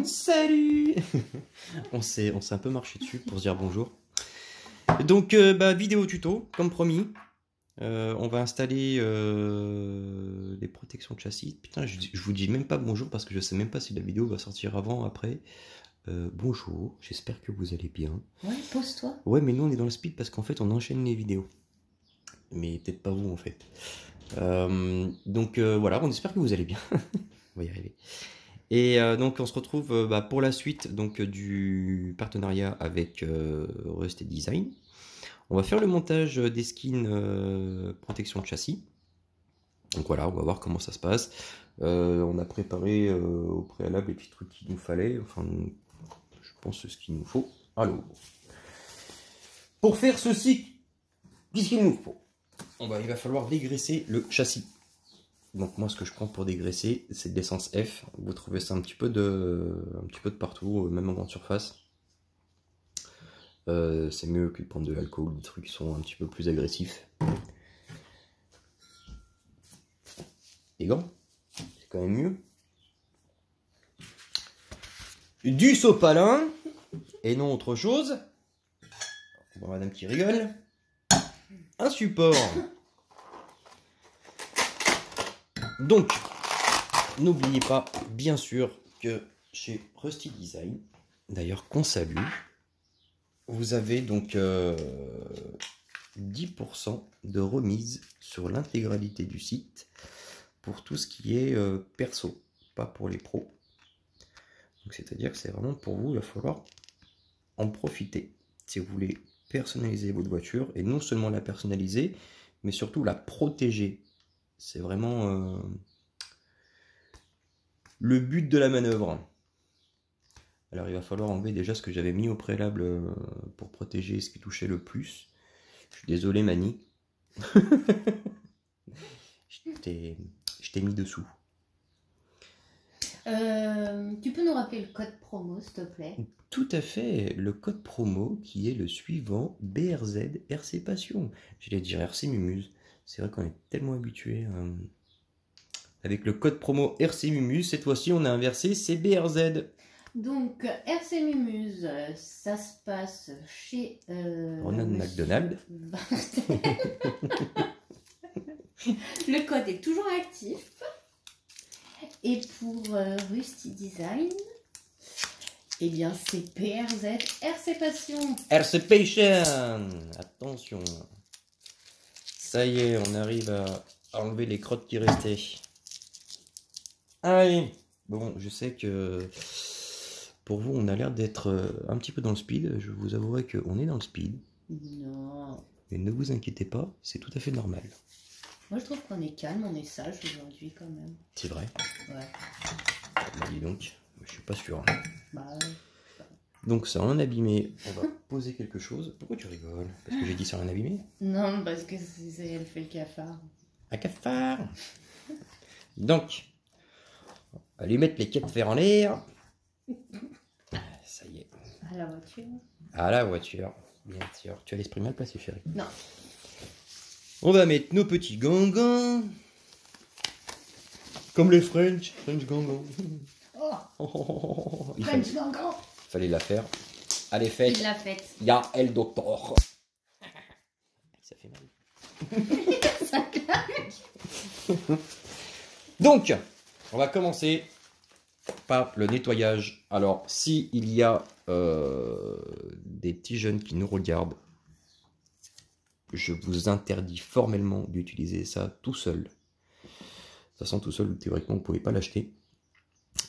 Salut. On s'est un peu marché dessus pour se dire bonjour. Donc, vidéo tuto, comme promis. On va installer les protections de châssis. Putain, je vous dis même pas bonjour parce que je sais même pas si la vidéo va sortir avant, après. Bonjour, j'espère que vous allez bien. Ouais, pose-toi. Ouais, mais nous on est dans le speed parce qu'en fait on enchaîne les vidéos. Mais peut-être pas vous en fait. Donc voilà, on espère que vous allez bien. On va y arriver. Et donc on se retrouve pour la suite donc, du partenariat avec Rusted Design. On va faire le montage des skins protection de châssis. Donc voilà, on va voir comment ça se passe. On a préparé au préalable les petits trucs qu'il nous fallait. Enfin, je pense ce qu'il nous faut. Alors, pour faire ceci, qu'est-ce qu'il nous faut? Il va falloir dégraisser le châssis. Donc moi, ce que je prends pour dégraisser, c'est de l'essence F. Vous trouvez ça un petit peu de partout, même en grande surface. C'est mieux que de prendre de l'alcool, des trucs qui sont un petit peu plus agressifs. Les gants, c'est quand même mieux. Du sopalin, et non autre chose. Bon, madame qui rigole. Un support. Donc, n'oubliez pas, bien sûr, que chez Rusty Design, d'ailleurs qu'on salue, vous avez donc 10% de remise sur l'intégralité du site pour tout ce qui est perso, pas pour les pros. Donc c'est-à-dire que c'est vraiment pour vous, il va falloir en profiter si vous voulez personnaliser votre voiture, et non seulement la personnaliser, mais surtout la protéger. C'est vraiment le but de la manœuvre. Alors il va falloir enlever déjà ce que j'avais mis au préalable pour protéger ce qui touchait le plus. Je suis désolé Mani. Je t'ai mis dessous. Tu peux nous rappeler le code promo, s'il te plaît? Tout à fait, le code promo qui est le suivant, BRZ RC Passion. J'allais dire RC Mumuse. C'est vrai qu'on est tellement habitué avec le code promo RC Mumuse. Cette fois-ci, on a inversé, c'est BRZ. Donc, RC Mumuse, ça se passe chez Ronald McDonald. Le code est toujours actif. Et pour Rusty Design, eh bien c'est PRZ RC Passion. RC Passion. Attention. Ça y est, on arrive à enlever les crottes qui restaient. Allez. Bon, je sais que pour vous, on a l'air d'être un petit peu dans le speed. Je vous avouerai qu'on est dans le speed. Non. Mais ne vous inquiétez pas, c'est tout à fait normal. Moi, je trouve qu'on est calme, on est sage aujourd'hui quand même. C'est vrai? Ouais. Bah, dis donc, je suis pas sûr. Bah, Donc, ça en abîmé, on va poser quelque chose. Pourquoi tu rigoles? Parce que j'ai dit ça en abîmé? non, parce que elle fait le cafard. Un cafard. Donc, on va lui mettre les quais de fer en l'air. Ça y est. À la voiture. À la voiture, bien sûr. Tu as l'esprit mal placé, chérie. Non. On va mettre nos petits gangans. Comme les French gangans. Oh, French gangan. Fallait la faire. Allez, faites. Il l'a faite. Ya el docteur. Ça fait mal. Ça claque. Donc, on va commencer par le nettoyage. Alors, si il y a des petits jeunes qui nous regardent, je vous interdis formellement d'utiliser ça tout seul. De toute façon, tout seul, théoriquement, vous ne pouvez pas l'acheter.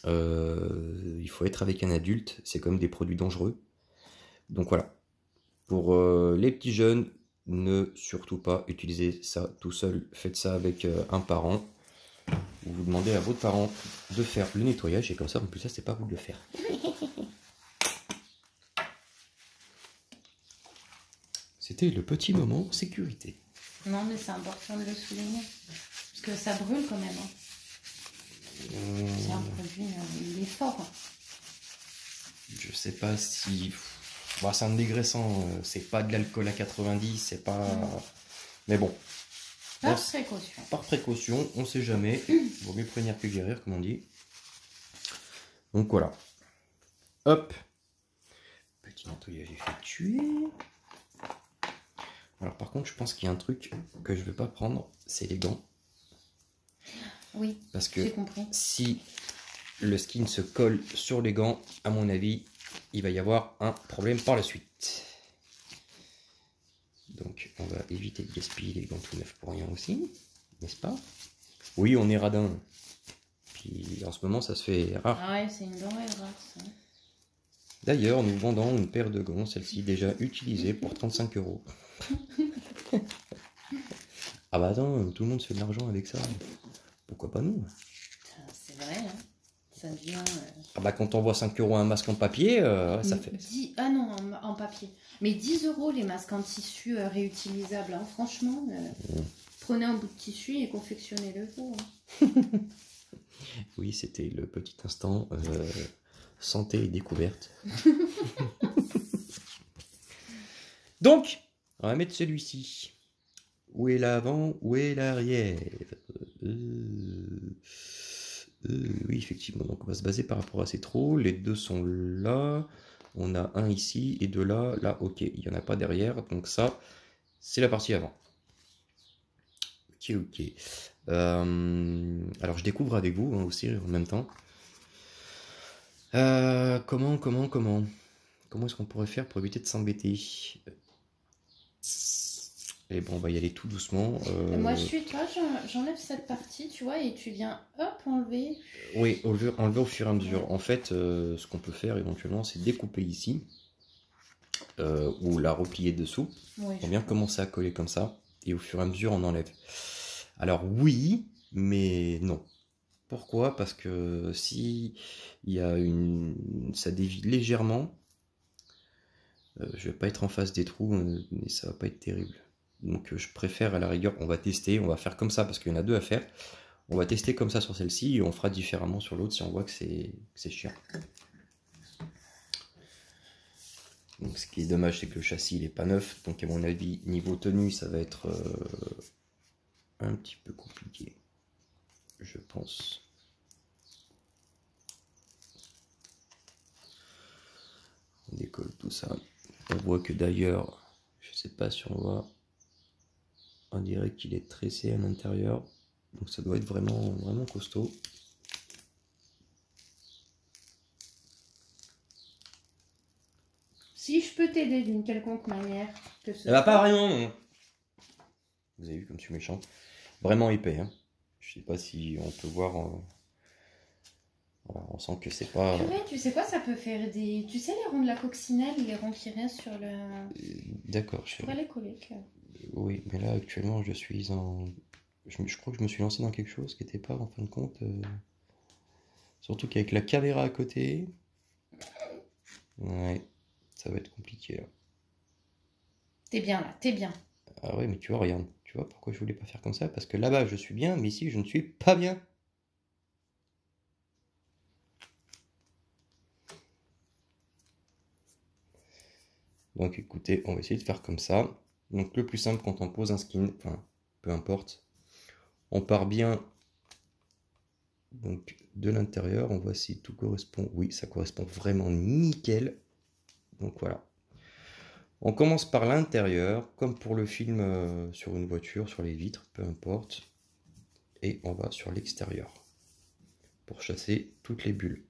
Il faut être avec un adulte. C'est comme des produits dangereux. Donc voilà. Pour les petits jeunes, ne surtout pas utiliser ça tout seul. Faites ça avec un parent. Vous demandez à votre parent de faire le nettoyage. Et comme ça, en plus, ça, c'est pas à vous de le faire. C'était le petit moment sécurité. Non, mais c'est important de le souligner. Parce que ça brûle quand même. Hein. C'est un produit, il est fort. Je sais pas si... Bon, c'est un dégraissant, c'est pas de l'alcool à 90, c'est pas... Mais bon. Par précaution. Par précaution, on sait jamais. Vaut mieux prévenir que guérir, comme on dit. Donc voilà. Hop. Petit nettoyage effectué. Alors par contre, je pense qu'il y a un truc que je ne vais pas prendre, c'est les gants. Oui, parce que j'ai compris. si le skin se colle sur les gants, à mon avis, il va y avoir un problème par la suite. Donc on va éviter de gaspiller les gants tout neufs pour rien aussi, n'est-ce pas? Oui, on est radin. Puis en ce moment, ça se fait rare. Ah ouais, c'est une denrée rare, ça. D'ailleurs, nous vendons une paire de gants, celle-ci déjà utilisée pour 35 €. Ah bah attends, tout le monde se fait de l'argent avec ça. Pourquoi pas nous? C'est vrai, hein. Ça devient... Ah bah quand on voit 5 € un masque en papier, ça fait... 10... Ah non, en papier. Mais 10 € les masques en tissu réutilisables, hein. Franchement, prenez un bout de tissu et confectionnez-le vous. Hein. Oui, c'était le petit instant santé et découverte. Donc, on va mettre celui-ci. Où est l'avant? Où est l'arrière? Oui, effectivement. Donc, on va se baser par rapport à ces trous. Les deux sont là. On a un ici et deux là. Là, ok. Il n'y en a pas derrière. Donc, ça, c'est la partie avant. Ok, ok. Alors, je découvre avec vous hein, aussi en même temps. Comment est-ce qu'on pourrait faire pour éviter de s'embêter? Et bon, on va y aller tout doucement. Moi, je suis toi, j'enlève cette partie, tu vois, et tu viens, hop, enlever. Oui, enlever au fur et à mesure. En fait, ce qu'on peut faire éventuellement, c'est découper ici, ou la replier dessous. Oui, On vient commencer à coller comme ça, et au fur et à mesure, on enlève. Alors oui, mais non. Pourquoi? Parce que si il y a ça dévie légèrement, je vais pas être en face des trous, mais ça va pas être terrible. Donc je préfère à la rigueur, on va tester, on va faire comme ça parce qu'il y en a deux à faire. On va tester comme ça sur celle-ci et on fera différemment sur l'autre si on voit que c'est chiant. Donc ce qui est dommage, c'est que le châssis il est pas neuf, donc à mon avis niveau tenue ça va être un petit peu compliqué, je pense. On décolle tout ça. On voit que d'ailleurs, je sais pas si on voit, on dirait qu'il est tressé à l'intérieur, donc ça doit être vraiment costaud. Si je peux t'aider d'une quelconque manière, que ce Ça va pas vraiment, non. Vous avez vu comme je suis méchant. Vraiment épais, hein. Je sais pas si on peut voir. Voilà, on sent que c'est pas. Purée, tu sais quoi, ça peut faire des... Tu sais les ronds de la coccinelle, les ronds qui restent sur le... D'accord. Je pourrais les coller. Oui, mais là actuellement je suis en... Je crois que je me suis lancé dans quelque chose qui n'était pas en fin de compte... Surtout qu'avec la caméra à côté... Ouais, ça va être compliqué là. T'es bien là, t'es bien. Ah ouais, mais tu vois, regarde. Tu vois pourquoi je voulais pas faire comme ça? Parce que là-bas je suis bien, mais ici je ne suis pas bien. Donc écoutez, on va essayer de faire comme ça. Donc le plus simple quand on pose un skin, enfin peu importe, on part bien donc de l'intérieur, on voit si tout correspond. Oui, ça correspond vraiment nickel. Donc voilà. On commence par l'intérieur, comme pour le film sur une voiture, sur les vitres, peu importe. Et on va sur l'extérieur pour chasser toutes les bulles.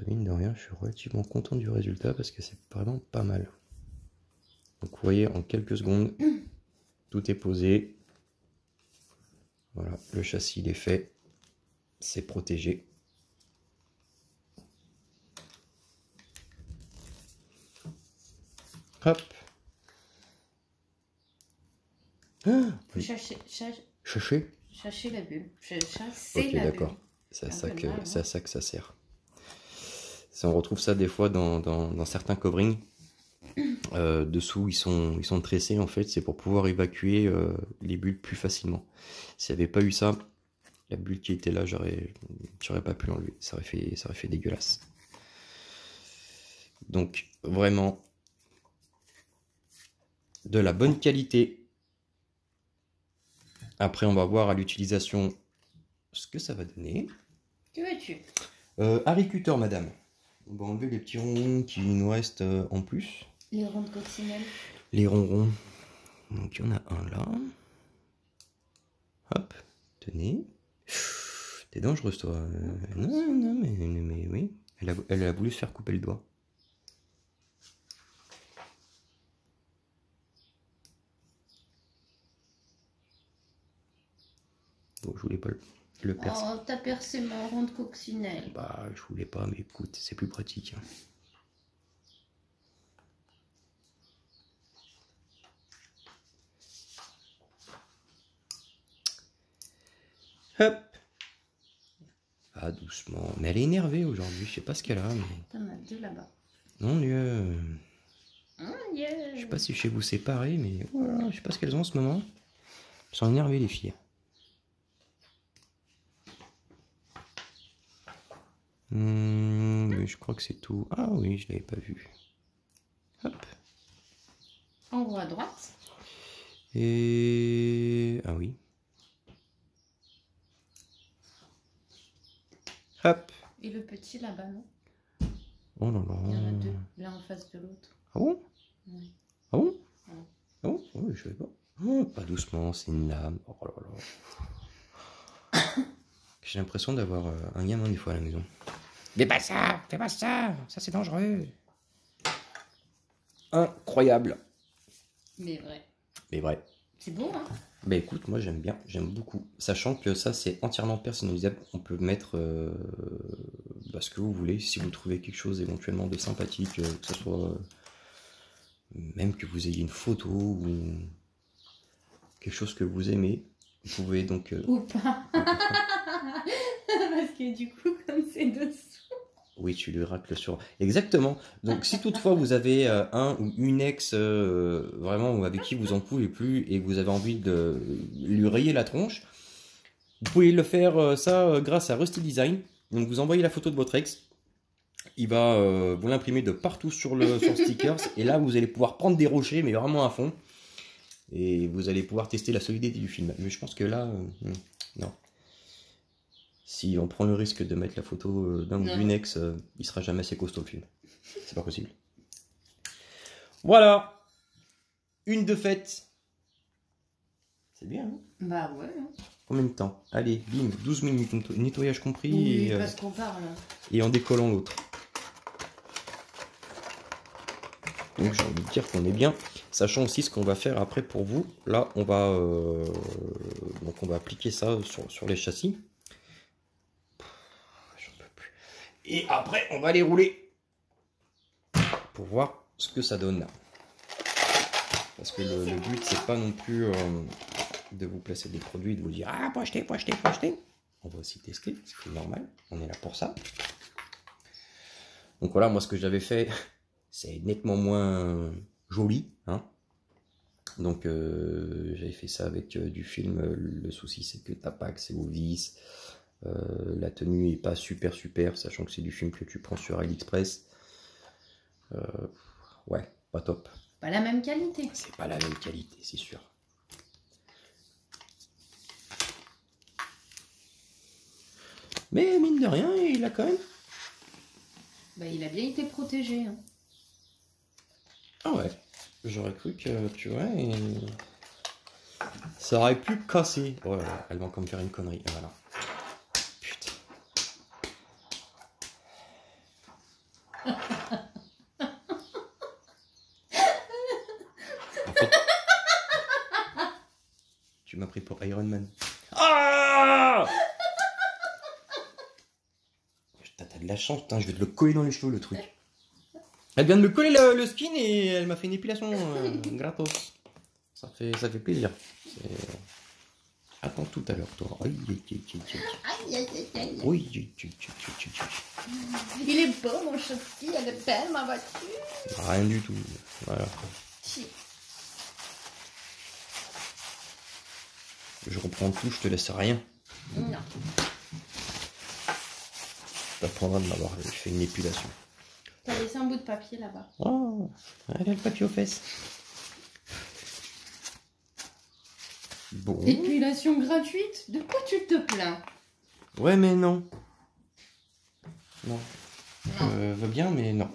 Mine de rien, je suis relativement content du résultat parce que c'est vraiment pas mal. Donc vous voyez, en quelques secondes, tout est posé. Voilà, le châssis il est fait, c'est protégé. Hop. Ah, faut chercher la bulle. Chasser la bulle. D'accord. C'est à ça que ça sert. Si on retrouve ça des fois dans certains coverings, dessous ils sont tressés en fait, c'est pour pouvoir évacuer les bulles plus facilement. S'il n'y avait pas eu ça, la bulle qui était là, j'aurais pas pu l'enlever. Ça aurait fait dégueulasse. Donc vraiment, de la bonne qualité. Après, on va voir à l'utilisation ce que ça va donner. Que veux-tu? Agriculteur, madame. On va enlever les petits ronrons qui nous restent en plus. Les ronds de coccinelle. Les ronrons. Donc, il y en a un là. Hop, tenez. T'es dangereuse, toi. Non, mais oui. Elle a voulu se faire couper le doigt. Bon, je voulais pas le percer. Oh, t'as percé mon rond de coccinelle. Bah, je voulais pas, mais écoute, c'est plus pratique. Hop. Ah, doucement. Mais elle est énervée aujourd'hui, je sais pas ce qu'elle a. Mais... T'en as deux là-bas. Mon Dieu. Oh, yeah. Je sais pas si chez vous c'est pareil, mais voilà, je sais pas ce qu'elles ont en ce moment. Elles sont énervées, les filles. Mais je crois que c'est tout. Ah oui, je l'avais pas vu. Hop. En gros à droite. Et... ah oui. Hop. Et le petit là-bas, non? Oh là là. Il y en a deux, l'un en face de l'autre. Ah bon? Ouais. Ah bon? Ouais. Ah bon? Oui, je savais pas. Oh, pas doucement, c'est une lame. Oh là là. J'ai l'impression d'avoir un gamin des fois à la maison. Fais pas ça, ça c'est dangereux. Incroyable. Mais vrai. Mais vrai. C'est beau, hein? Bah écoute, moi j'aime bien, j'aime beaucoup. Sachant que ça c'est entièrement personnalisable, on peut mettre ce que vous voulez. Si vous trouvez quelque chose éventuellement de sympathique, que ce soit même que vous ayez une photo ou quelque chose que vous aimez, vous pouvez donc... Ou pas. Parce que du coup, comme c'est dessous. Oui, tu lui racles sur... Exactement. Donc, si toutefois vous avez un ou une ex vraiment avec qui vous en pouvez plus et que vous avez envie de lui rayer la tronche, vous pouvez le faire grâce à Rusty Design. Donc, vous envoyez la photo de votre ex. Il va vous l'imprimer de partout sur le stickers. Et là, vous allez pouvoir prendre des rochers, mais vraiment à fond. Et vous allez pouvoir tester la solidité du film. Mais je pense que là, non. Si on prend le risque de mettre la photo d'un ou d'une ex, il sera jamais assez costaud le film. C'est pas possible. Voilà. Une de faite. C'est bien, hein? Bah ouais. Combien de temps? Allez, bim, 12 minutes, nettoyage compris. Oui, et, parce qu'on parle. Et en décollant l'autre. Donc j'ai envie de dire qu'on est bien. Sachant aussi ce qu'on va faire après pour vous. Là, on va, donc on va appliquer ça sur les châssis. Et après, on va les rouler pour voir ce que ça donne là. Parce que le but, c'est pas non plus de vous placer des produits, de vous dire ah, faut acheter, faut acheter, faut acheter. On va aussi tester, c'est normal. On est là pour ça. Donc voilà, moi, ce que j'avais fait, c'est nettement moins joli. Hein. Donc, j'avais fait ça avec du film. Le souci, c'est que t'as pas accès aux vis. La tenue est pas super, sachant que c'est du film que tu prends sur AliExpress. Ouais, pas top. Pas la même qualité. C'est pas la même qualité, c'est sûr. Mais mine de rien, il a quand même... Bah, il a bien été protégé. Hein. Ah ouais, j'aurais cru que, tu vois, ça aurait pu casser. Oh là là, elle va encore me faire une connerie, voilà. Tu m'as pris pour Iron Man. Ah! T'as de la chance, putain, je vais te le coller dans les cheveux le truc. Elle vient de me coller le skin et elle m'a fait une épilation gratos. Ça fait plaisir. Attends tout à l'heure, toi. Aïe, oui, il est beau mon châssis, elle est belle ma voiture. Rien du tout. Voilà. Si. Je reprends tout, je te laisse rien. Non. T'apprendras de m'avoir fait une épilation. T'as laissé un bout de papier là-bas. Oh, elle a le papier aux fesses. Bon. Épilation gratuite? De quoi tu te plains? Ouais, mais non. Non. Non. Va bien, mais non.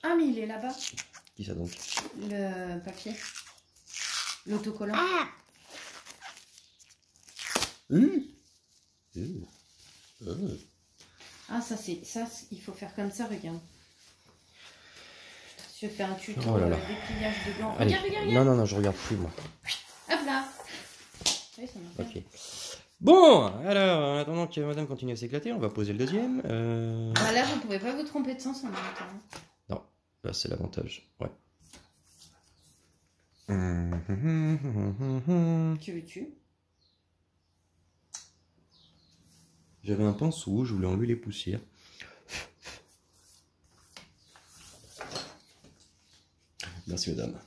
Ah, mais il est là-bas. Qui ça donc? Le papier. L'autocollant. Ah, ça, il faut faire comme ça, regarde. Je fais un tuto dépliage de gants. Allez. Regarde. Non, je regarde plus, moi. Hop là. Oui, ça marche bien. Ok. Bon, alors, en attendant que madame continue à s'éclater, on va poser le deuxième. Ah, là, vous pouvez pas vous tromper de sens en même temps. Non, là, c'est l'avantage. Ouais. Que veux-tu? J'avais un pinceau, je voulais enlever les poussières. Merci, madame.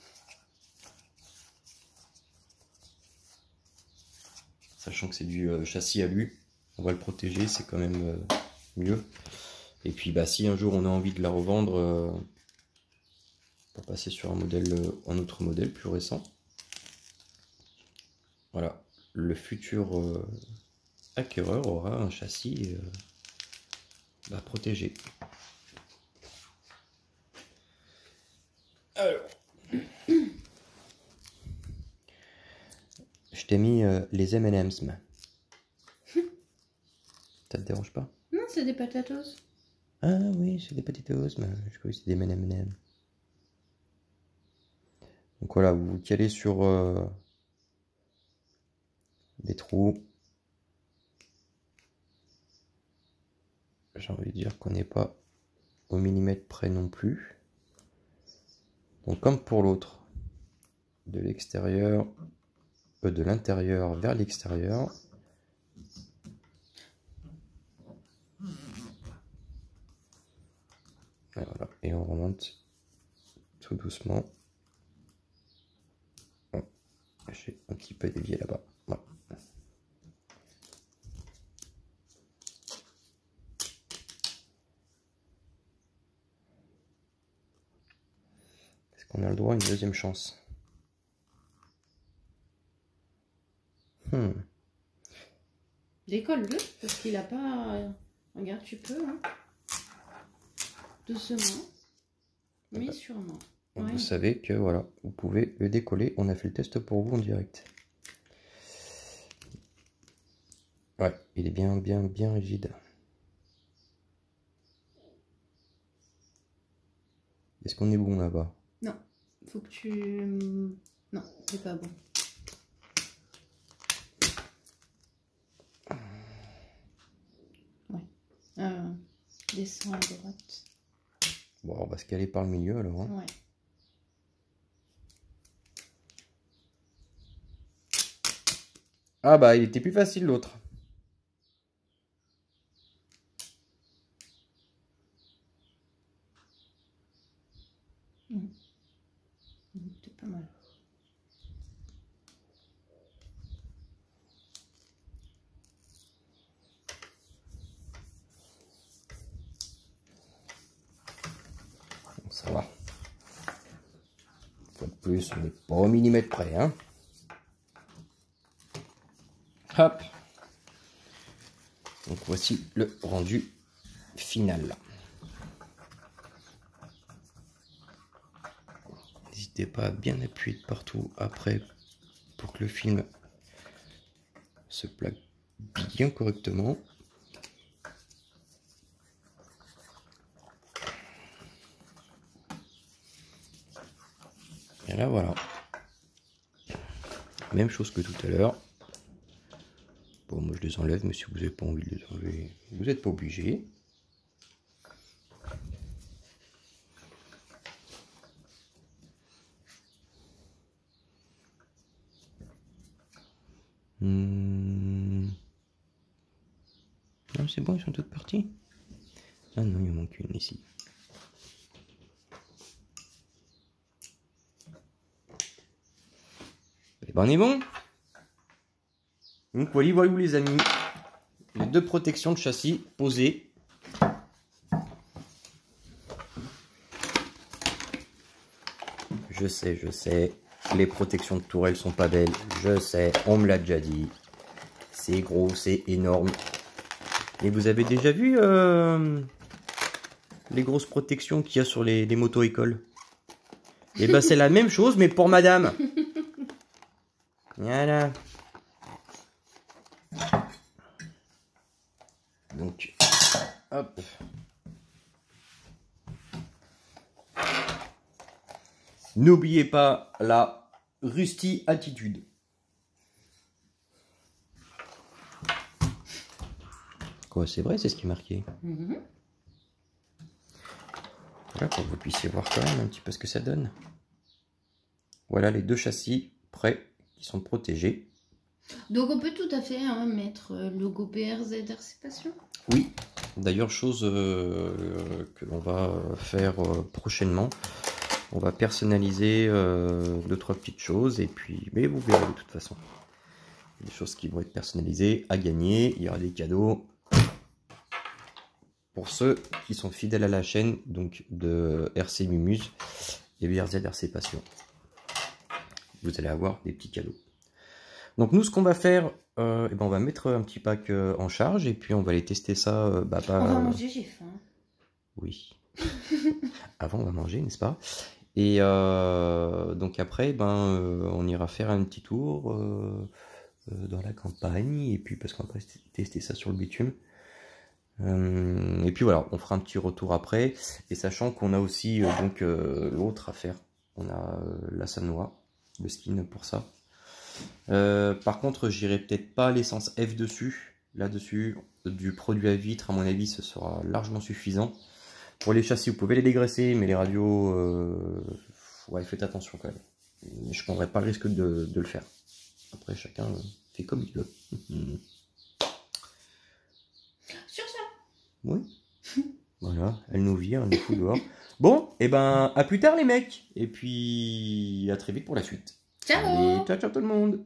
Sachant que c'est du châssis alu, on va le protéger, c'est quand même mieux. Et puis, bah, si un jour on a envie de la revendre, pour passer sur un autre modèle plus récent. Voilà, le futur acquéreur aura un châssis protégé. Alors, je t'ai mis les M&M's. Ça te dérange pas? Non, c'est des patatos. Ah oui, c'est des petites os, mais je crois que c'est des M&M's. Donc voilà, vous vous calez sur des trous. J'ai envie de dire qu'on n'est pas au millimètre près non plus. Donc comme pour l'autre, de l'extérieur, de l'intérieur vers l'extérieur. Et voilà, et on remonte tout doucement. Oh, j'ai un petit peu dévié là-bas. Voilà. Est-ce qu'on a le droit à une deuxième chance? Décolle-le, parce qu'il a pas... Regarde, tu peux, hein. Doucement, mais sûrement. Ouais. Vous savez que voilà, vous pouvez le décoller. On a fait le test pour vous en direct. Ouais, il est bien rigide. Est-ce qu'on est bon là-bas? Non, faut que tu... Non, c'est pas bon. Ouais. Descends à droite. Bon, on va se caler par le milieu alors. Hein. Ouais. Ah bah, il était plus facile l'autre. C'est pas mal. Ça va. Une fois de plus, on n'est pas au millimètre près. Hein. Hop. Donc voici le rendu final. N'hésitez pas à bien appuyer de partout après pour que le film se plaque bien correctement. Et là voilà. Même chose que tout à l'heure. Bon, moi je les enlève, mais si vous n'avez pas envie de les enlever, vous n'êtes pas obligé. Non, c'est bon, ils sont toutes parties. Ah non, il en manque une ici. Et ben on est bon. Donc voilà, voilà les amis, les deux protections de châssis posées. Je sais, les protections de tourelle sont pas belles. Je sais, on me l'a déjà dit. C'est gros, c'est énorme. Et vous avez déjà vu les grosses protections qu'il y a sur les moto-écoles? Et ben c'est la même chose, mais pour madame. Voilà. Donc, hop. N'oubliez pas la Rusty attitude. Quoi, c'est vrai, c'est ce qui est marqué. Voilà, pour que vous puissiez voir quand même un petit peu ce que ça donne. Voilà les deux châssis prêts qui sont protégés. Donc on peut tout à fait mettre logo BRZ RC Passion. Oui, d'ailleurs chose que l'on va faire prochainement. On va personnaliser 2-3 petites choses et puis, mais vous verrez de toute façon. Des choses qui vont être personnalisées, à gagner. Il y aura des cadeaux pour ceux qui sont fidèles à la chaîne donc de RC Mumuse et BRZ RC Passion. Vous allez avoir des petits cadeaux. Donc nous, ce qu'on va faire, on va mettre un petit pack en charge et puis on va aller tester ça. On va manger, j'ai faim. Oui. Avant, on va manger, n'est-ce pas? Et donc après, on ira faire un petit tour dans la campagne et puis parce qu'on va tester ça sur le bitume. Et puis voilà, on fera un petit retour après. Et sachant qu'on a aussi l'autre à faire, on a la Sanoa, le skin pour ça. Par contre, j'irai peut-être pas l'essence F dessus. Là-dessus, du produit à vitre, à mon avis, ce sera largement suffisant. Pour les châssis, vous pouvez les dégraisser, mais les radios, ouais, faites attention quand même. Je prendrai pas le risque de le faire. Après, chacun fait comme il veut. Sur ça. Oui. Voilà, elle nous vire, elle nous fout dehors. Bon, et à plus tard les mecs. Et puis, à très vite pour la suite. Ciao. Allez, ciao, ciao tout le monde.